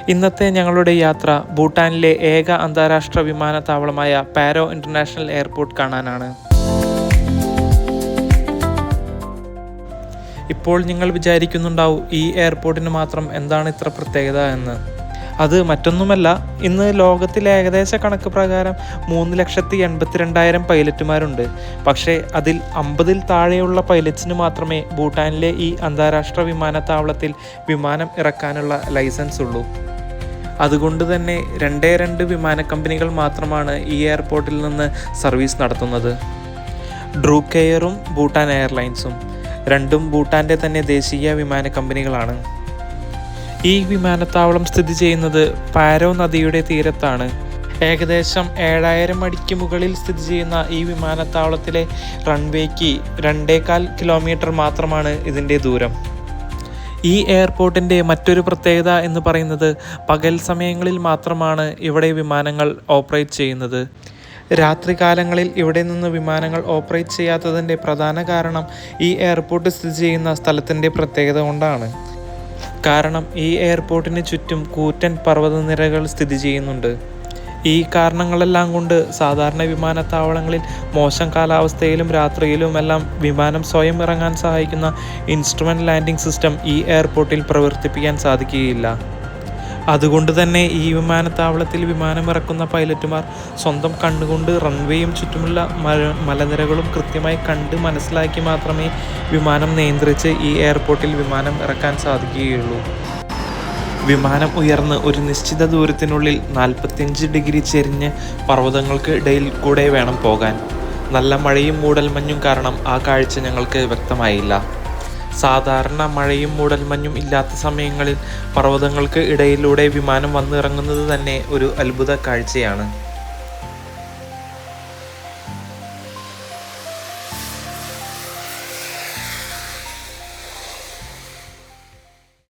ഇന്നത്തെ ഞങ്ങളുടെ യാത്ര ഭൂട്ടാനിലെ ഏക അന്താരാഷ്ട്ര വിമാനത്താവളമായ പാരോ ഇൻ്റർനാഷണൽ എയർപോർട്ട് കാണാനാണ്. ഇപ്പോൾ നിങ്ങൾ വിചാരിക്കുന്നുണ്ടാവും ഈ എയർപോർട്ടിന് മാത്രം എന്താണ് ഇത്ര പ്രത്യേകത എന്ന്. അത് മറ്റൊന്നുമല്ല, ഇന്ന് ലോകത്തിലെ ഏകദേശ കണക്ക് പ്രകാരം 3,82,000 പൈലറ്റുമാരുണ്ട്. പക്ഷേ അതിൽ 50-ൽ താഴെയുള്ള പൈലറ്റ്സിന് മാത്രമേ ഭൂട്ടാനിലെ ഈ അന്താരാഷ്ട്ര വിമാനത്താവളത്തിൽ വിമാനം ഇറക്കാനുള്ള ലൈസൻസ് ഉള്ളൂ. അതുകൊണ്ട് തന്നെ 2 വിമാന കമ്പനികൾ മാത്രമാണ് ഈ എയർപോർട്ടിൽ നിന്ന് സർവീസ് നടത്തുന്നത്. ഡ്രൂക്ക് എയറും ഭൂട്ടാൻ എയർലൈൻസും. രണ്ടും ഭൂട്ടാൻ്റെ തന്നെ ദേശീയ വിമാന കമ്പനികളാണ്. ഈ വിമാനത്താവളം സ്ഥിതി ചെയ്യുന്നത് പാരോ നദിയുടെ തീരത്താണ്. ഏകദേശം 7000 അടിക്ക് മുകളിൽ സ്ഥിതി ചെയ്യുന്ന ഈ വിമാനത്താവളത്തിലെ റൺവേക്ക് 2.25 കിലോമീറ്റർ മാത്രമാണ് ഇതിൻ്റെ ദൂരം. ഈ എയർപോർട്ടിൻ്റെ മറ്റൊരു പ്രത്യേകത എന്ന് പറയുന്നത് പകൽ സമയങ്ങളിൽ മാത്രമാണ് ഇവിടെ വിമാനങ്ങൾ ഓപ്പറേറ്റ് ചെയ്യുന്നത്. രാത്രികാലങ്ങളിൽ ഇവിടെ നിന്ന് വിമാനങ്ങൾ ഓപ്പറേറ്റ് ചെയ്യാത്തതിൻ്റെ പ്രധാന കാരണം ഈ എയർപോർട്ട് സ്ഥിതി ചെയ്യുന്ന സ്ഥലത്തിൻ്റെ പ്രത്യേകത കൊണ്ടാണ്. കാരണം ഈ എയർപോർട്ടിന് ചുറ്റും കൂറ്റൻ പർവ്വതനിരകൾ സ്ഥിതി ചെയ്യുന്നുണ്ട്. ഈ കാരണങ്ങളെല്ലാം കൊണ്ട് സാധാരണ വിമാനത്താവളങ്ങളിൽ മോശം കാലാവസ്ഥയിലും രാത്രിയിലുമെല്ലാം വിമാനം സ്വയം ഇറങ്ങാൻ സഹായിക്കുന്ന ഇൻസ്ട്രുമെൻ്റ് ലാൻഡിംഗ് സിസ്റ്റം ഈ എയർപോർട്ടിൽ പ്രവർത്തിപ്പിക്കാൻ സാധിക്കുകയില്ല. അതുകൊണ്ട് തന്നെ ഈ വിമാനത്താവളത്തിൽ വിമാനമിറക്കുന്ന പൈലറ്റുമാർ സ്വന്തം കണ്ണുകൊണ്ട് റൺവേയും ചുറ്റുമുള്ള മലനിരകളും കൃത്യമായി കണ്ട് മനസ്സിലാക്കി മാത്രമേ വിമാനം നിയന്ത്രിച്ച് ഈ എയർപോർട്ടിൽ വിമാനം ഇറക്കാൻ സാധിക്കുകയുള്ളൂ. വിമാനം ഉയർന്ന് ഒരു നിശ്ചിത ദൂരത്തിനുള്ളിൽ 45 ഡിഗ്രി ചെരിഞ്ഞ് പർവ്വതങ്ങൾക്ക് ഇടയിൽ കൂടെ വേണം പോകാൻ. നല്ല മഴയും മൂടൽമഞ്ഞും കാരണം ആ കാഴ്ച ഞങ്ങൾക്ക് വ്യക്തമായില്ല. സാധാരണ മഴയും മൂടൽമഞ്ഞും ഇല്ലാത്ത സമയങ്ങളിൽ പർവ്വതങ്ങൾക്ക് ഇടയിലൂടെ വിമാനം വന്നിറങ്ങുന്നത് തന്നെ ഒരു അത്ഭുത കാഴ്ചയാണ്.